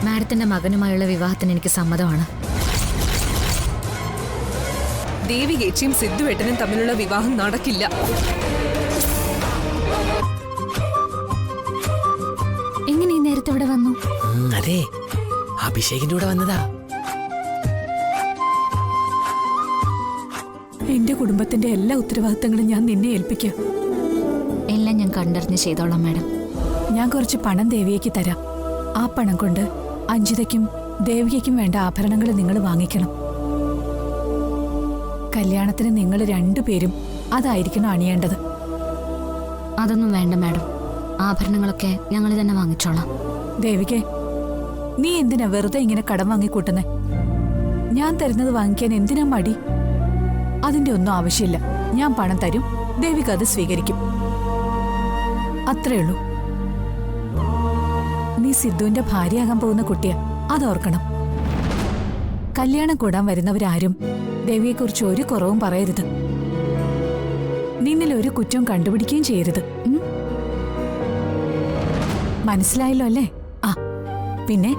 മാഡത്തിന്റെ മകനുമായുള്ള വിവാഹത്തിന് എനിക്ക് സമ്മതമാണ്. ദേവികേച്ചിയും സിദ്ധുവേട്ടനും തമ്മിലുള്ള വിവാഹം നടക്കില്ല. എങ്ങനെ ഈ നേരത്തെ ഇവിടെ വന്നു? അതെ, അഭിഷേകിന്റെ കൂടെ വന്നതാ. എന്റെ കുടുംബത്തിന്റെ എല്ലാ ഉത്തരവാദിത്തങ്ങളും ഞാൻ നിന്നെ ഏൽപ്പിക്കാം. എല്ലാം ഞാൻ കണ്ടറിഞ്ഞ് ചെയ്തോളാം മാഡം. ഞാൻ കുറച്ച് പണം ദേവികയ്ക്ക് തരാം. ആ പണം കൊണ്ട് അഞ്ജിതയ്ക്കും ദേവികയ്ക്കും വേണ്ട ആഭരണങ്ങൾ നിങ്ങൾ വാങ്ങിക്കണം. കല്യാണത്തിന് നിങ്ങൾ രണ്ടുപേരും അതായിരിക്കണം അണിയേണ്ടത്. അതൊന്നും വേണ്ട മാഡം, ആഭരണങ്ങളൊക്കെ ഞങ്ങൾ തന്നെ വാങ്ങിച്ചോളാം. ദേവികെ, നീ എന്തിനാ വെറുതെ ഇങ്ങനെ കടം വാങ്ങിക്കൂട്ടുന്നേ? ഞാൻ തരുന്നത് വാങ്ങിക്കാൻ എന്തിനാ മടി? അതിന്റെ ഒന്നും ആവശ്യമില്ല. ഞാൻ പണം തരും, ദേവിക അത് സ്വീകരിക്കും. അത്രയുള്ളൂ. നീ സിദ്ധുവിന്റെ ഭാര്യയാകാൻ പോകുന്ന കുട്ടിയാ, അതോർക്കണം. കല്യാണം കൂടാൻ വരുന്നവരാരും ദേവിയെക്കുറിച്ച് ഒരു കുറവും പറയരുത്. നിന്നിൽ ഒരു കുറ്റവും കണ്ടുപിടിക്കുകയും ചെയ്യരുത്. മനസ്സിലായല്ലോ അല്ലേ? ആ പിന്നെ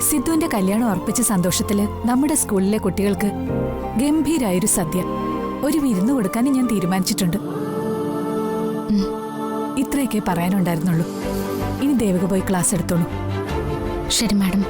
സിദ്ധുവിന്റെ കല്യാണം ഉറപ്പിച്ച സന്തോഷത്തില് നമ്മുടെ സ്കൂളിലെ കുട്ടികൾക്ക് ഗംഭീരായൊരു സദ്യ, ഒരു വിരുന്ന് കൊടുക്കാനും ഞാൻ തീരുമാനിച്ചിട്ടുണ്ട്. ഇത്രയൊക്കെ പറയാനുണ്ടായിരുന്നുള്ളൂ. ഇനി ദേവിക പോയി ക്ലാസ് എടുത്തോളൂ. ശരി മാഡം.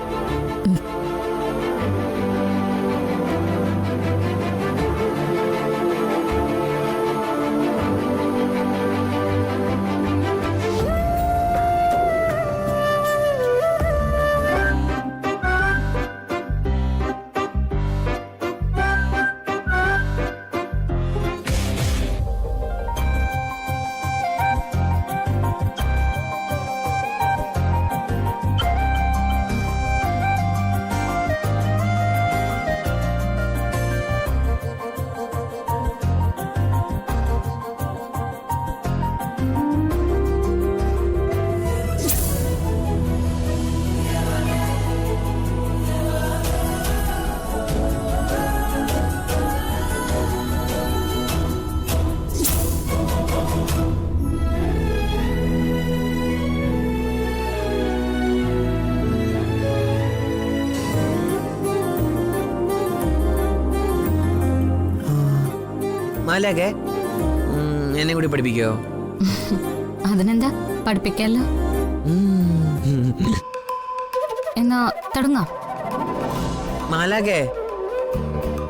മാലാകെ, എന്നെ കൂടി പഠിപ്പിക്കോ? അതിനെന്താ, പഠിപ്പിക്കാലോ. എന്നാ തുടങ്ങാം. മാലാകെ,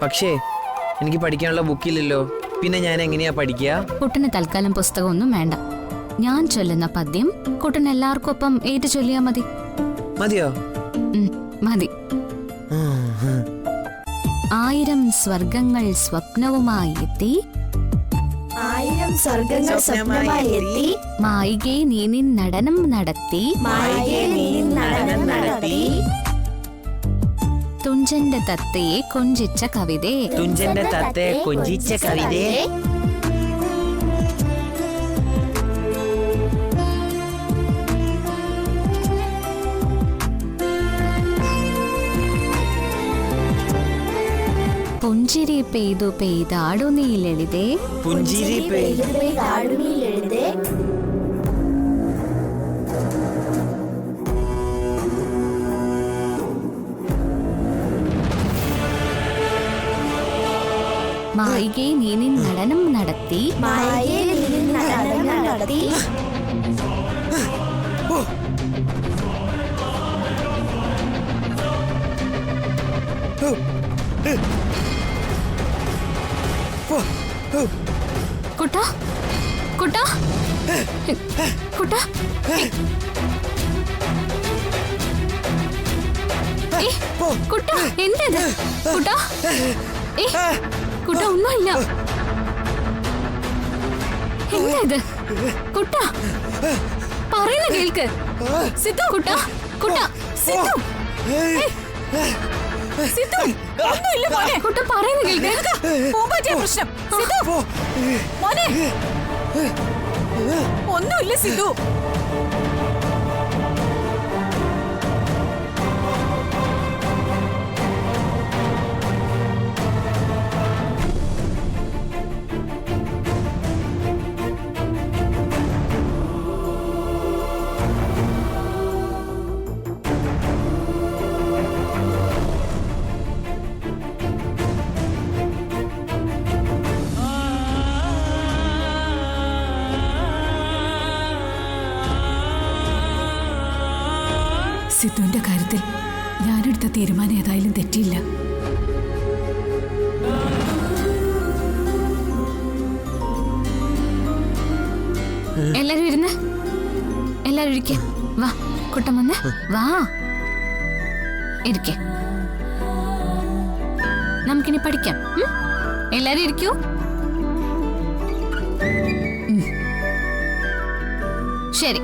പക്ഷേ എനിക്ക് പഠിക്കാനുള്ള ബുക്കില്ലല്ലോ, പിന്നെ ഞാൻ എങ്ങനെയാ പഠിക്കുക? കുട്ടന് തൽക്കാലം പുസ്തകമൊന്നും വേണ്ട. ഞാൻ ചൊല്ലുന്ന പദ്യം കുട്ടൻ എല്ലാവർക്കും ഒപ്പം ഏറ്റു ചൊല്ലിയാ മതി. മതിയോ? മതി. 1000 സ്വർഗങ്ങൾ സ്വപ്നവുമായി എത്തി, 1000 സ്വർഗങ്ങൾ സ്വപ്നമായി എത്തി, മായികേ നീ നിൻ നടനം നടത്തി, മായികേ നീ നടനം നടത്തി, തുഞ്ചന്റെ തത്തയെ കൊഞ്ചിച്ച കവിതേ, തുഞ്ചന്റെ തത്തയെ കൊഞ്ചിച്ച കവിതേ, പുഞ്ചിരി പെയ്തു പെയ്താടു നീലെഴുതേ, പുഞ്ചിരി പെയ്തു പെയ്താടു നീലെഴുതേ, മായികേ നീ നിൻ നടനം നടത്തി, മായികേ നീ നിൻ നടനം നടത്തി, കുട്ട കുട്ട കുട്ട കുട്ട, എന്തത് കുട്ട? കുട്ട ഒന്നുമില്ല. എന്തത് കുട്ട? പറയുന്ന കേൾക്ക്. സിദ്ധു കുട്ട, കുട്ട സിദ്ധു, സിദ്ധു ഒന്നുമില്ല മോനെ. കുട്ട പറയുന്ന കേൾക്ക്. പൂമ്പാറ്റ പ്രശ്നം. സിദ്ധു മോനെ, ഒന്നുമില്ല സിദ്ധു. സിദ്ധുവിന്റെ കാര്യത്തിൽ ഞാനെടുത്ത തീരുമാനം ഏതായാലും തെറ്റിയില്ല. എല്ലാരും ഇരുന്ന്, എല്ലാരും ഇരിക്ക. വാ കുട്ടൻ വന്ന്, വാ ഇരിക്ക. നമുക്കിനി പഠിക്കാം. എല്ലാരും ഇരിക്കൂ. ശരി,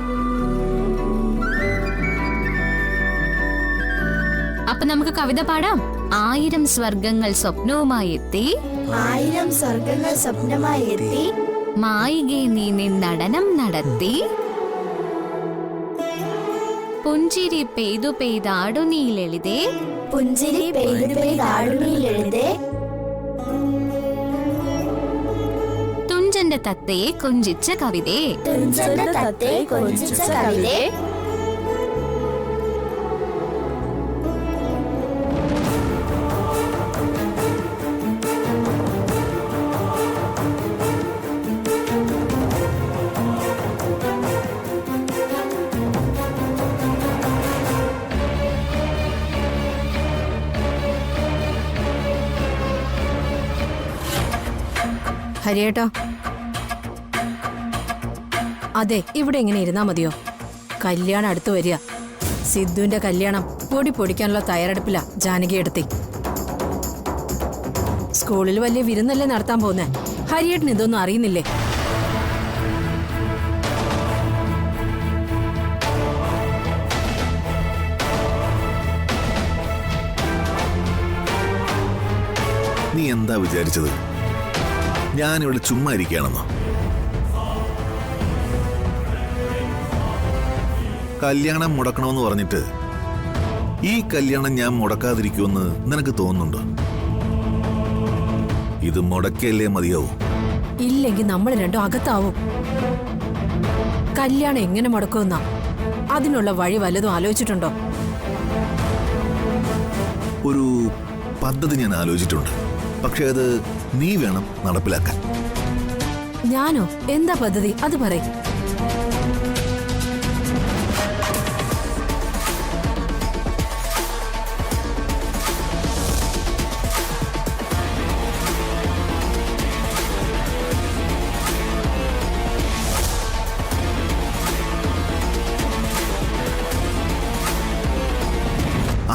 അപ്പൊ നമുക്ക് കവിത പാടാം. 1000 സ്വർഗങ്ങൾ സ്വപ്നവുമായി എത്തി, 1000 സ്വർഗങ്ങൾ സ്വപ്നമായി എത്തി, മായികെ നീ നിന്നടനം നടത്തി, പുഞ്ചിരി പെയ്തു പെയ്താടു നീ ലളിതേ, പുഞ്ചിരി പെയ്ത് പെയ്താടുമീലെഴുതേ, തുഞ്ചന്റെ തത്തയെ കൊഞ്ചിച്ച കവിതേ. തുഞ്ചന്റെ തത്തയെ കൊഞ്ചിച്ച കവിതേ. ഹരിയേട്ടാ, അതെ, ഇവിടെ ഇങ്ങനെ ഇരുന്നാ മതിയോ? കല്യാണം അടുത്ത് വരിക. സിദ്ധുവിന്റെ കല്യാണം പൊടിക്കാനുള്ള തയ്യാറെടുപ്പിലാ ജാനകി എടുത്തി. സ്കൂളിൽ വലിയ വിരുന്നല്ലേ നടത്താൻ പോകുന്നേ. ഹരിയേട്ടന് ഇതൊന്നും അറിയുന്നില്ലേ? നീ എന്താ വിചാരിച്ചത്? ഞാനിവിടെ ചുമ്മാ ഇരിക്കുകയാണെന്നോ? കല്യാണം മുടക്കണമെന്ന് പറഞ്ഞിട്ട് ഈ കല്യാണം ഞാൻ മുടക്കാതിരിക്കുമെന്ന് നിനക്ക് തോന്നുന്നുണ്ടോ? ഇത് മുടക്കിയല്ലേ മതിയാവൂ. ഇല്ലെങ്കിൽ നമ്മൾ രണ്ടും അകത്താവും. കല്യാണം എങ്ങനെ മുടക്കുമെന്നാ? അതിനുള്ള വഴി വല്ലതും ആലോചിച്ചിട്ടുണ്ടോ? ഒരു പദ്ധതി ഞാൻ ആലോചിച്ചിട്ടുണ്ട്. പക്ഷെ അത് നീ വേണം നടപ്പിലാക്കാൻ. ഞാനോ? എന്താ പദ്ധതി? അത് പറയും.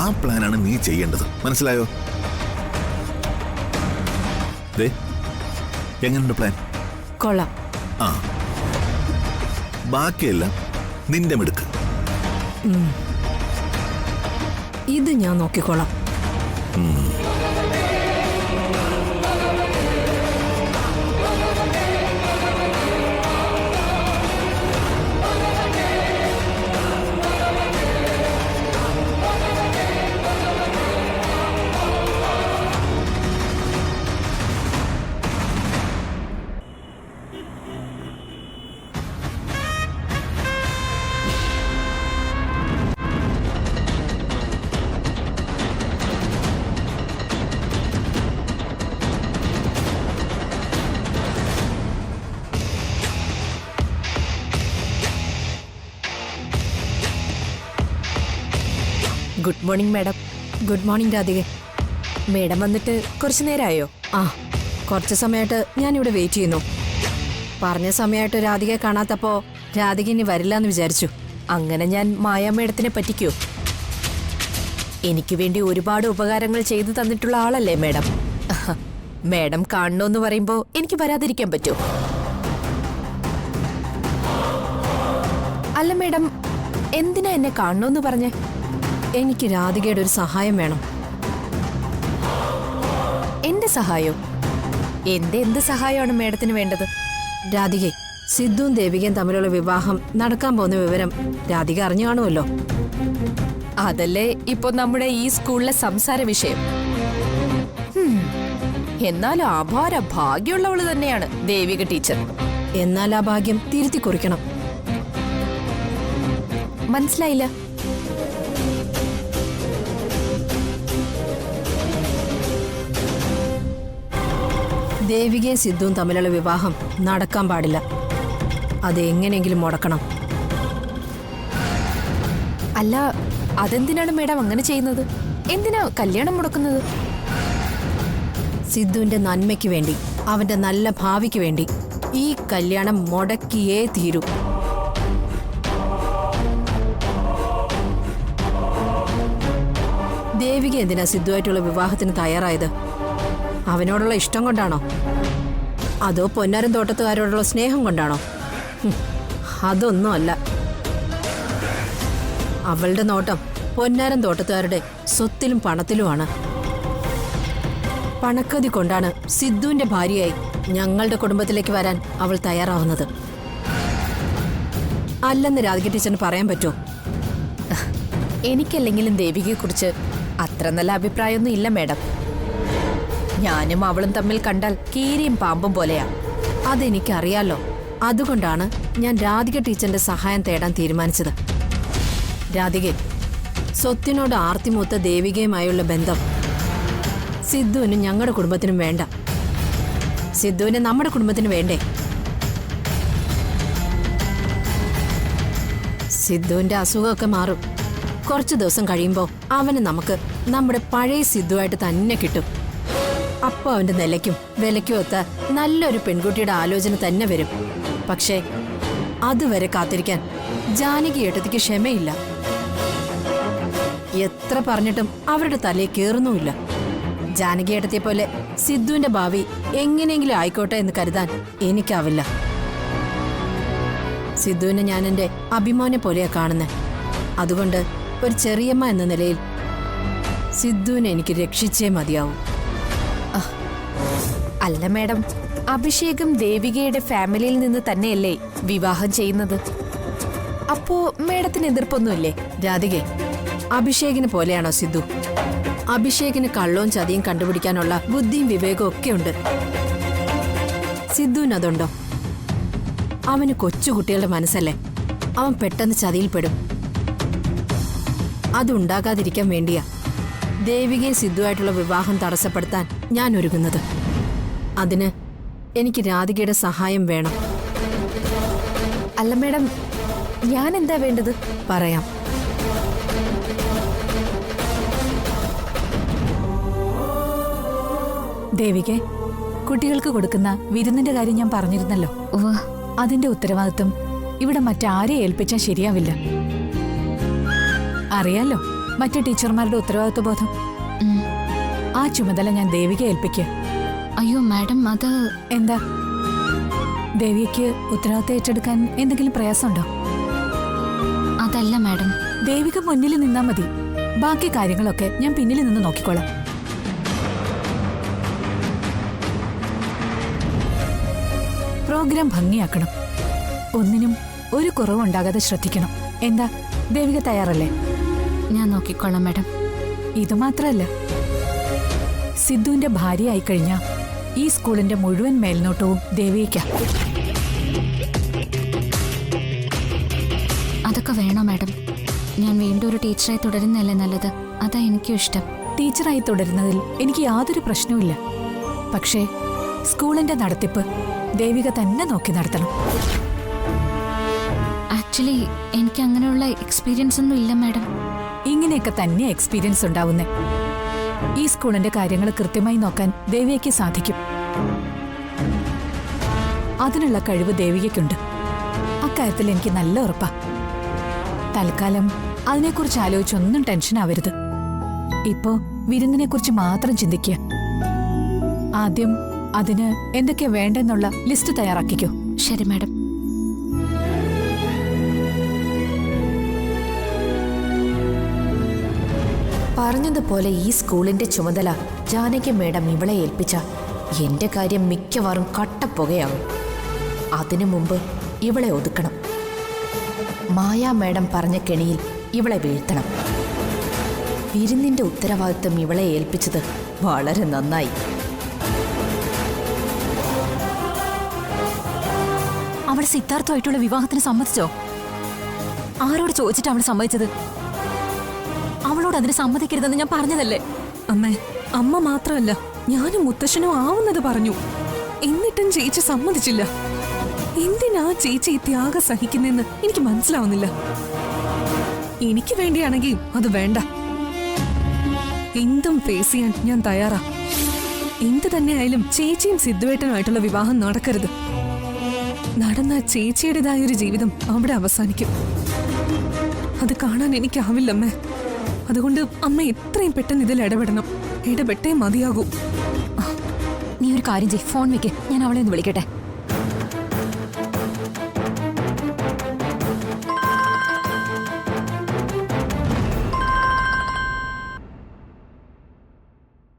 ആ പ്ലാനാണ് നീ ചെയ്യേണ്ടത്. മനസ്സിലായോ? എങ്ങനെയുണ്ട് പ്ലാൻ? കൊള്ളാം. ആ, ബാക്കിയെല്ലാം നിന്റെ മിടുക്ക്. ഇത് ഞാൻ നോക്കിക്കോളാം. Good morning madam. Good morning Radhika. Madam വന്നിട്ട് കുറച്ചു നേരമായോ? ആ, കുറച്ച് സമയമായിട്ട് ഞാനിവിടെ വെയിറ്റ് ചെയ്യുന്നു. പറഞ്ഞ സമയമായിട്ട് രാധികയെ കാണാത്തപ്പോ രാധിക ഇനി വരില്ല എന്ന് വിചാരിച്ചു. അങ്ങനെ ഞാൻ മായ മേഡത്തിനെ പറ്റിക്കോ? എനിക്ക് വേണ്ടി ഒരുപാട് ഉപകാരങ്ങൾ ചെയ്തു തന്നിട്ടുള്ള ആളല്ലേ മേഡം. മേഡം കാണണമെന്ന് പറയുമ്പോ എനിക്ക് വരാതിരിക്കാൻ പറ്റുമോ? അല്ല മേഡം, എന്തിനാ എന്നെ കാണണമെന്ന് പറഞ്ഞേ? എനിക്ക് രാധികയുടെ ഒരു സഹായം വേണം. എന്റെ സഹായോ? എന്ത് സഹായമാണ് മേഡത്തിന് വേണ്ടത്? രാധികെ, സിദ്ധുവും ദേവികയും തമ്മിലുള്ള വിവാഹം നടക്കാൻ പോകുന്ന വിവരം രാധിക അറിഞ്ഞു കാണുമല്ലോ. അതല്ലേ ഇപ്പൊ നമ്മുടെ ഈ സ്കൂളിലെ സംസാര വിഷയം. എന്നാലും അപാര ഭാഗ്യമുള്ളവള് തന്നെയാണ് ദേവിക ടീച്ചർ. എന്നാൽ ആ ഭാഗ്യം തിരുത്തി കുറിക്കണം. മനസ്സിലായില്ല. ദേവികയും സിദ്ധുവും തമ്മിലുള്ള വിവാഹം നടക്കാൻ പാടില്ല. അത് എങ്ങനെയെങ്കിലും മുടക്കണം. അല്ല, അതെന്തിനാണ് മേഡം അങ്ങനെ ചെയ്യുന്നത്? എന്തിനാ കല്യാണം മുടക്കുന്നത്? സിദ്ധുവിന്റെ നന്മയ്ക്ക് വേണ്ടി, അവന്റെ നല്ല ഭാവിക്ക് വേണ്ടി ഈ കല്യാണം മുടക്കിയേ തീരൂ. ദേവിക എന്തിനാ സിദ്ധുവായിട്ടുള്ള വിവാഹത്തിന് തയ്യാറായത്? അവനോടുള്ള ഇഷ്ടം കൊണ്ടാണോ? അതോ പൊന്നാരൻ തോട്ടത്തുകാരോടുള്ള സ്നേഹം കൊണ്ടാണോ? അതൊന്നുമല്ല. അവളുടെ നോട്ടം പൊന്നാരൻ തോട്ടത്തുകാരുടെ സ്വത്തിലും പണത്തിലുമാണ്. പണക്കതി കൊണ്ടാണ് സിദ്ധുവിന്റെ ഭാര്യയായി ഞങ്ങളുടെ കുടുംബത്തിലേക്ക് വരാൻ അവൾ തയ്യാറാവുന്നത്. അല്ലെന്ന് രാധിക ടീച്ചറിന് പറയാൻ പറ്റുമോ? എനിക്കല്ലെങ്കിലും ദേവികയെക്കുറിച്ച് അത്ര നല്ല അഭിപ്രായമൊന്നും ഇല്ല മേഡം. ഞാനും അവളും തമ്മിൽ കണ്ടാൽ കീരിയും പാമ്പും പോലെയാ. അതെനിക്കറിയാലോ. അതുകൊണ്ടാണ് ഞാൻ രാധിക ടീച്ചറിന്റെ സഹായം തേടാൻ തീരുമാനിച്ചത്. രാധിക, സ്വത്തിനോട് ആർത്തിമൂത്ത ദേവികയുമായുള്ള ബന്ധം സിദ്ധുവിനും ഞങ്ങളുടെ കുടുംബത്തിനും വേണ്ട. സിദ്ധുവിനെ നമ്മുടെ കുടുംബത്തിന് വേണ്ടേ? സിദ്ധുവിന്റെ അസുഖമൊക്കെ മാറും. കുറച്ചു ദിവസം കഴിയുമ്പോൾ അവന് നമുക്ക് നമ്മുടെ പഴയ സിദ്ധുവായിട്ട് തന്നെ കിട്ടും. അപ്പോൾ അവന്റെ നിലയ്ക്കും വിലയ്ക്കും ഒത്ത നല്ലൊരു പെൺകുട്ടിയുടെ ആലോചന തന്നെ വരും. പക്ഷേ അതുവരെ കാത്തിരിക്കാൻ ജാനകി ഏട്ടത്തിക്ക് ക്ഷമയില്ല. എത്ര പറഞ്ഞിട്ടും അവരുടെ തലയിൽ കയറുന്നുമില്ല. ജാനകി ഏട്ടത്തിയെ പോലെ സിദ്ധുവിന്റെ ഭാവി എങ്ങനെയെങ്കിലും ആയിക്കോട്ടെ എന്ന് കരുതാൻ എനിക്കാവില്ല. സിദ്ധുവിനെ ഞാൻ എൻ്റെ അഭിമാനെ പോലെയാ കാണുന്നത്. അതുകൊണ്ട് ഒരു ചെറിയമ്മ എന്ന നിലയിൽ സിദ്ധുവിനെ എനിക്ക് രക്ഷിച്ചേ മതിയാവും. അല്ല മേഡം, അഭിഷേകം ദേവികയുടെ ഫാമിലിയിൽ നിന്ന് തന്നെയല്ലേ വിവാഹം ചെയ്യുന്നത്? അപ്പോ മേഡത്തിന് എതിർപ്പൊന്നുമില്ലേ? രാധികെ, അഭിഷേകിനെ പോലെയാണോ സിദ്ധു? അഭിഷേകിന് കള്ളവും ചതിയും കണ്ടുപിടിക്കാനുള്ള ബുദ്ധിയും വിവേകവും ഒക്കെ ഉണ്ട്. സിദ്ധുവിന് അതുണ്ടോ? അവന് കൊച്ചുകുട്ടികളുടെ മനസ്സല്ലേ. അവൻ പെട്ടെന്ന് ചതിയിൽപ്പെടും. അതുണ്ടാകാതിരിക്കാൻ വേണ്ടിയാ ദേവികയെ സിദ്ധുവായിട്ടുള്ള വിവാഹം തടസ്സപ്പെടുത്താൻ ഞാൻ ഒരുങ്ങുന്നത്. അതിന് എനിക്ക് രാധികയുടെ സഹായം വേണം. അല്ല മേഡം, ഞാൻ എന്താ വേണ്ടത്? പറയാം. ദേവികെ, കുട്ടികൾക്ക് കൊടുക്കുന്ന വിരുന്നിന്റെ കാര്യം ഞാൻ പറഞ്ഞിരുന്നല്ലോ. അതിന്റെ ഉത്തരവാദിത്വം ഇവിടെ മറ്റാരെ ഏൽപ്പിച്ചാൽ ശരിയാവില്ല. അറിയാലോ മറ്റു ടീച്ചർമാരുടെ ഉത്തരവാദിത്വ ബോധം. ആ ചുമതല ഞാൻ ദേവികയെ ഏൽപ്പിക്കുക. അയ്യോ മാഡം, അത് എന്താ? ദേവികയ്ക്ക് ഉത്തരവാദിത്വം ഏറ്റെടുക്കാൻ എന്തെങ്കിലും പ്രയാസമുണ്ടോ? അതല്ല മാഡം, ദേവിക മുന്നിൽ നിന്നാ മതി. ബാക്കി കാര്യങ്ങളൊക്കെ ഞാൻ പിന്നിൽ നിന്ന് നോക്കിക്കോളാം. പ്രോഗ്രാം ഭംഗിയാക്കണം. ഒന്നിനും ഒരു കുറവുണ്ടാകാതെ ശ്രദ്ധിക്കണം. എന്താ, ദേവിക തയ്യാറല്ലേ? ഞാൻ നോക്കിക്കോളാം മാഡം. ഇതുമാത്രല്ല, സിദ്ധുവിന്റെ ഭാര്യ ആയിക്കഴിഞ്ഞാൽ ഈ സ്കൂളിന്റെ മുഴുവൻ മേൽനോട്ടവും ദേവിക. അതൊക്കെ വേണോ മാഡം? ഞാൻ വീണ്ടും ഒരു ടീച്ചറായി തുടരുന്നതല്ലേ നല്ലത്. അതാ എനിക്കും ഇഷ്ടം. ടീച്ചറായി തുടരുന്നതിൽ എനിക്ക് യാതൊരു പ്രശ്നവുമില്ല. പക്ഷേ സ്കൂളിന്റെ നടത്തിപ്പ് ദേവിക തന്നെ നോക്കി നടത്തണം. ആക്ച്വലി എനിക്ക് അങ്ങനെയുള്ള എക്സ്പീരിയൻസ് ഒന്നും ഇല്ല മാഡം. ഇങ്ങനെയൊക്കെ തന്നെ എക്സ്പീരിയൻസ് ഉണ്ടാവുന്നേ. ഈ സ്കൂളിന്റെ കാര്യങ്ങൾ കൃത്യമായി നോക്കാൻ ദേവികയ്ക്ക് സാധിക്കും. അതിനുള്ള കഴിവ് ദേവികയ്ക്കുണ്ട്. അക്കാര്യത്തിൽ എനിക്ക് നല്ല ഉറപ്പാ. തൽക്കാലം അതിനെക്കുറിച്ച് ആലോചിച്ചൊന്നും ടെൻഷൻ ആവരുത്. ഇപ്പോ വിരുന്നിനെക്കുറിച്ച് മാത്രം ചിന്തിക്കുക. ആദ്യം അതിന് എന്തൊക്കെയാ വേണ്ടെന്നുള്ള ലിസ്റ്റ് തയ്യാറാക്കിക്കോ. ശരി മാഡം. പറഞ്ഞതുപോലെ ഈ സ്കൂളിന്റെ ചുമതല ജാനകി മേഡം ഇവളെ ഏൽപ്പിച്ച എന്റെ കാര്യം മിക്കവാറും കട്ടപ്പുകയാവും. അതിനു മുമ്പ് ഇവളെ ഒതുക്കണം. മായാ മേഡം പറഞ്ഞ കെണിയിൽ ഇവളെ വീഴ്ത്തണം. വിരുന്നിന്റെ ഉത്തരവാദിത്വം ഇവളെ ഏൽപ്പിച്ചത് വളരെ നന്നായി. അവൾ സിദ്ധാർത്ഥമായിട്ടുള്ള വിവാഹത്തിന് സമ്മതിച്ചോ? ആരോട് ചോദിച്ചിട്ട് അവൾ സമ്മതിച്ചത്? അവളോട് അതിന് സമ്മതിക്കരുതെന്ന് ഞാൻ പറഞ്ഞതല്ലേ? അമ്മേ, അമ്മ മാത്രമല്ല ഞാനും മുത്തശ്ശനും ആവുന്നത് പറഞ്ഞു. എന്നിട്ടും ചേച്ചി സമ്മതിച്ചില്ല. എന്തിനാ ചേച്ചി ഈ ത്യാഗം സഹിക്കുന്നെന്ന് എനിക്ക് മനസ്സിലാവുന്നില്ല. എനിക്ക് വേണ്ടിയാണെങ്കിൽ അത് വേണ്ട. എന്തും ഫേസ് ചെയ്യാൻ ഞാൻ തയ്യാറാ. എന്ത് തന്നെയായാലും ചേച്ചിയും സിദ്ധുവേട്ടനുമായിട്ടുള്ള വിവാഹം നടക്കരുത്. നടന്ന ചേച്ചിയുടേതായൊരു ജീവിതം അവിടെ അവസാനിക്കും. അത് കാണാൻ എനിക്കാവില്ലമ്മേ. അതുകൊണ്ട് അമ്മ എത്രയും പെട്ടെന്ന് ഇതിൽ ഇടപെടണം. ഇടപെട്ടേ മതിയാകൂ. നീ ഒരു കാര്യം ചെയ്യ്, ഫോൺ വെക്ക്, ഞാൻ അവളെ ഒന്ന് വിളിക്കട്ടെ.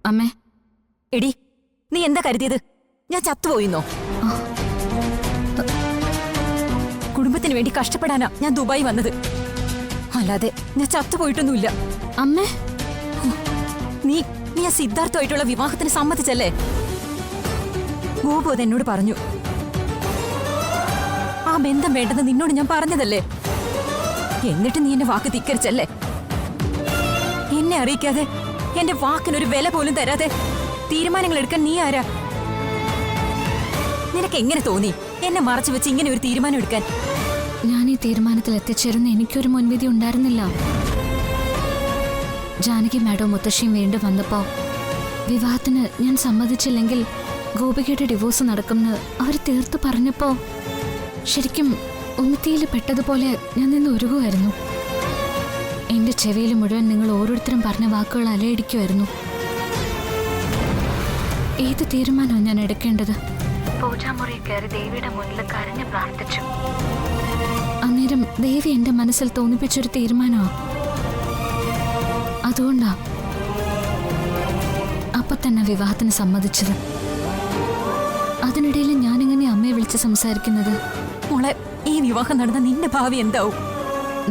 അമ്മേ, എടി, നീ എന്താ കരുതിയത്? ഞാൻ ചത്തുപോയിന്നോ? കുടുംബത്തിന് വേണ്ടി കഷ്ടപ്പെടാനാ ഞാൻ ദുബായി വന്നത്, അല്ലാതെ ഞാൻ ചത്തുപോയിട്ടൊന്നുമില്ല. അമ്മേ, നീ നീ ആ സിദ്ധാർത്ഥമായിട്ടുള്ള വിവാഹത്തിന് സമ്മതിച്ചല്ലേ? ഗോപു അത് എന്നോട് പറഞ്ഞു. ആ ബന്ധം വേണ്ടെന്ന് നിന്നോട് ഞാൻ പറഞ്ഞതല്ലേ? എന്നിട്ട് നീ എന്റെ വാക്ക് ധിക്കരിച്ചല്ലേ? എന്നെ അറിയിക്കാതെ, എന്റെ വാക്കിനൊരു വില പോലും തരാതെ തീരുമാനങ്ങൾ എടുക്കാൻ നീ ആരാ? നിനക്ക് എങ്ങനെ തോന്നി എന്നെ മറച്ചു വെച്ച് ഇങ്ങനെ ഒരു തീരുമാനം എടുക്കാൻ? ഞാൻ ഈ തീരുമാനത്തിൽ എത്തിച്ചേരുന്ന എനിക്കൊരു മുൻവിധി ഉണ്ടായിരുന്നില്ല. ജാനകി മാഡവും മുത്തശ്ശിയും വീണ്ടും വന്നപ്പോ വിവാഹത്തിന് ഞാൻ സമ്മതിച്ചില്ലെങ്കിൽ ഗോപികയുടെ ഡിവോഴ്സ് നടക്കുമെന്ന് അവർ തീർത്തു പറഞ്ഞപ്പോ ശരിക്കും ഉമിത്തിയിൽ പെട്ടതുപോലെ ഞാൻ നിന്ന് ഉരുകുമായിരുന്നു. എന്റെ ചെവിയിൽ മുഴുവൻ നിങ്ങൾ ഓരോരുത്തരും പറഞ്ഞ വാക്കുകൾ അലയടിക്കുമായിരുന്നു. ഏത് തീരുമാനവും ഞാൻ എടുക്കേണ്ടത്? പൂജാമുറി കയറി ദേവിയുടെ മുന്നിൽ കരഞ്ഞു പ്രാർത്ഥിച്ചു. അന്നേരം ദേവി എന്റെ മനസ്സിൽ തോന്നിപ്പിച്ചൊരു തീരുമാനമാ. അതുകൊണ്ടാ അപ്പൊ തന്നെ വിവാഹത്തിന് സമ്മതിച്ചത്. അതിനിടയിൽ ഞാനിങ്ങനെ അമ്മയെ വിളിച്ച് സംസാരിക്കുന്നത്? മോളെ, ഈ വിവാഹം നടന്ന നിന്റെ ഭാവി എന്താവും?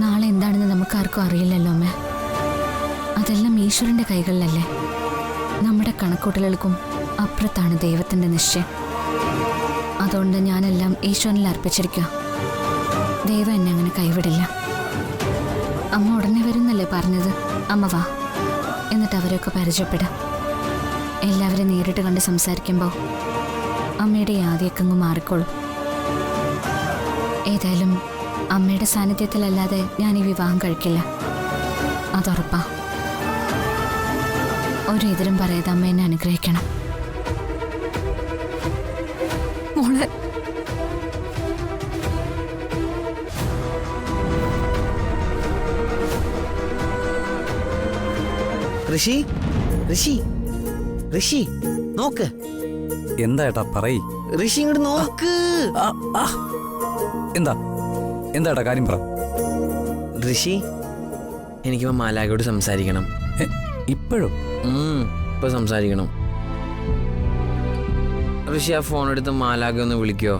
നാളെ എന്താണെന്ന് നമുക്കാർക്കും അറിയില്ലല്ലോ അമ്മ. അതെല്ലാം ഈശ്വരന്റെ കൈകളിലല്ലേ. നമ്മുടെ കണക്കൂട്ടലുകൾക്കും അപ്പുറത്താണ് ദൈവത്തിന്റെ നിശ്ചയം. അതുകൊണ്ട് ഞാനെല്ലാം ഈശ്വരനിൽ അർപ്പിച്ചിരിക്കുക. ദൈവം എന്നെ അങ്ങനെ കൈവിടില്ല. അമ്മ ഉടനെ വരുന്നല്ലേ പറഞ്ഞത്? അമ്മ വാ, എന്നിട്ട് അവരെയൊക്കെ പരിചയപ്പെടാം. എല്ലാവരും നേരിട്ട് കണ്ട് സംസാരിക്കുമ്പോൾ അമ്മയുടെ ആദ്യമൊക്കെ അങ്ങ് മാറിക്കോളും. ഏതായാലും അമ്മയുടെ സാന്നിധ്യത്തിലല്ലാതെ ഞാൻ ഈ വിവാഹം കഴിക്കില്ല, അതുറപ്പാ. ഒരു എതിരും പറയാതെ അമ്മ എന്നെ അനുഗ്രഹിക്കണം. മോളെ, ഋഷി, ഋഷി, ഋഷി, നോക്ക്. എന്താ ഏട്ടാ പറയ്. ഋഷി ഇങ്ങോട്ട് നോക്ക്. എന്താ എന്താ ഏട്ടാ കാര്യം പറ. ഋഷി, എനിക്കിപ്പോ മാലാഖയോട് സംസാരിക്കണം. ഇപ്പോഴും? ഇപ്പൊ സംസാരിക്കണം. ഋഷി, ആ ഫോൺ എടുത്ത് മാലാഖ ഒന്ന് വിളിക്കോ?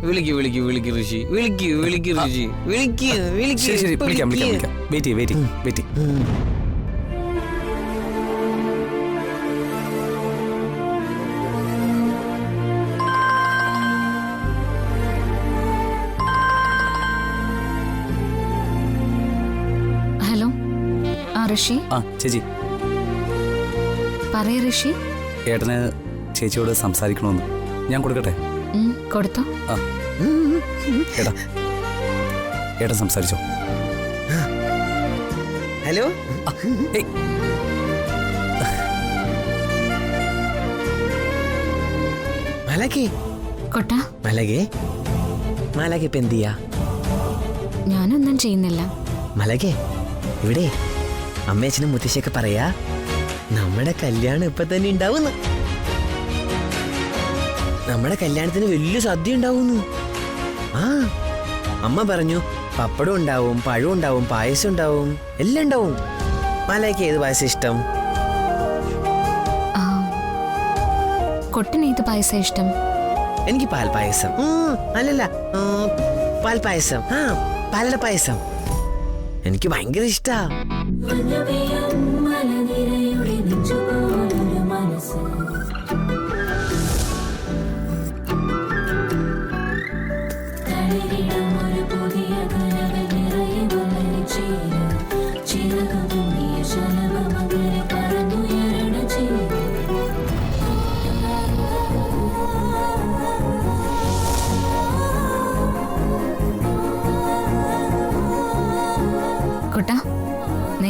വിളിക്കൂ വിളിക്കൂ വിളിക്കൂ ഋഷി, വിളിക്കൂ വിളിക്കൂ ഋഷി, വിളിക്കൂ വിളിക്കൂ. ശരി ശരി, വിളിക്കാം വിളിക്കാം വിളിക്കാം. Wait wait wait. ഹലോ, ആ ഋഷി. ആ ചേച്ചി പറയ ഋഷി. ഏട്ടന് ചേച്ചിയോട് സംസാരിക്കണമെന്ന്. ഞാൻ കൊടുക്കട്ടെ? കൊടുത്തോ. ആ ഏട്ടാ, ഏട്ടൻ സംസാരിച്ചോ? ഹലോ. മാലാഖേ, കൊട്ടാ. മാലാഖേ, മാലാഖ ഇപ്പൊ എന്ത് ചെയ്യാ? ഞാനൊന്നും ചെയ്യുന്നില്ല. മാലാഖേ, ഇവിടെ അമ്മയച്ഛനും മുത്തശ്ശിയൊക്കെ പറയാ നമ്മുടെ കല്യാണം ഇപ്പൊ തന്നെ ഉണ്ടാവുന്നു. നമ്മുടെ കല്യാണത്തിന് വലിയ സദ്യ ഉണ്ടാവുന്നു. ആ, അമ്മ പറഞ്ഞു പപ്പടം ഉണ്ടാവും, പഴം ഉണ്ടാവും, പായസം ഉണ്ടാവും, എല്ലാം ഉണ്ടാവും. മാലാഖയ്ക്ക് ഏത് പായസം ഇഷ്ടം? കൊട്ടിന് ഏത് പായസം ഇഷ്ടം? എനിക്ക് പാൽ പായസം. അല്ലല്ല, പാൽ പായസം. ആ, പാലട പായസം എനിക്ക് ഭയങ്കര ഇഷ്ടാ.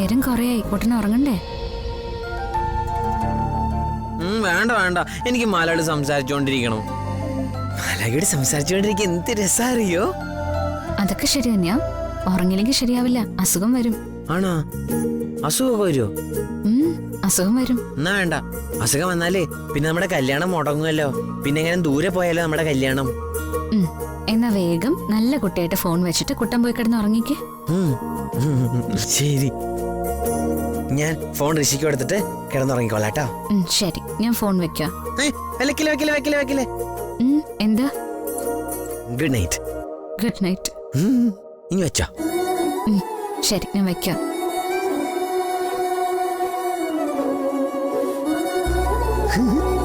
നേരം കുറേയായി കുട്ടനെ ഉറങ്ങണ്ടേ? വേണ്ട വേണ്ട, എനിക്ക് മാലയോട് സംസാരിച്ചോണ്ടിരിക്കണം. മാലയോട് സംസാരിച്ചോണ്ടിരിക്കുക എന്ത് രസാറിയോ? അതൊക്കെ ശരി തന്നെയാ. ഉറങ്ങില്ലെങ്കിൽ ശരിയാവില്ല, അസുഖം വരും. ആണോ? അസുഖമൊക്കെ വരുമോ? അസുഖം വരും. എന്നാ വേണ്ട, അസുഖം വന്നാലേ പിന്നെ നമ്മുടെ കല്യാണം മുടങ്ങുമല്ലോ. പിന്നെ എങ്ങനെ ദൂരെ പോയാലോ നമ്മുടെ കല്യാണം. എന്നാ വേഗം നല്ല കുട്ടിയായിട്ട് ഫോൺ വെച്ചിട്ട് കുട്ടൻ പോയി കിടന്ന് ഉറങ്ങിക്കേ. ശരി, ഞാൻ ഫോൺ ഋഷിക്ക് കൊടുത്തിട്ട് കിടന്നുറങ്ങിക്കോളാട്ടോ. ശരി, ഞാൻ ഫോൺ വെക്കാം. വെക്കില്ലേ വെക്കില്ലേ വെക്കില്ലേ വെക്കില്ലേ. എന്താ? Good night. Good night. ഇനി വെച്ചോ. ശരി, ഞാൻ വെക്കാം. Hmm?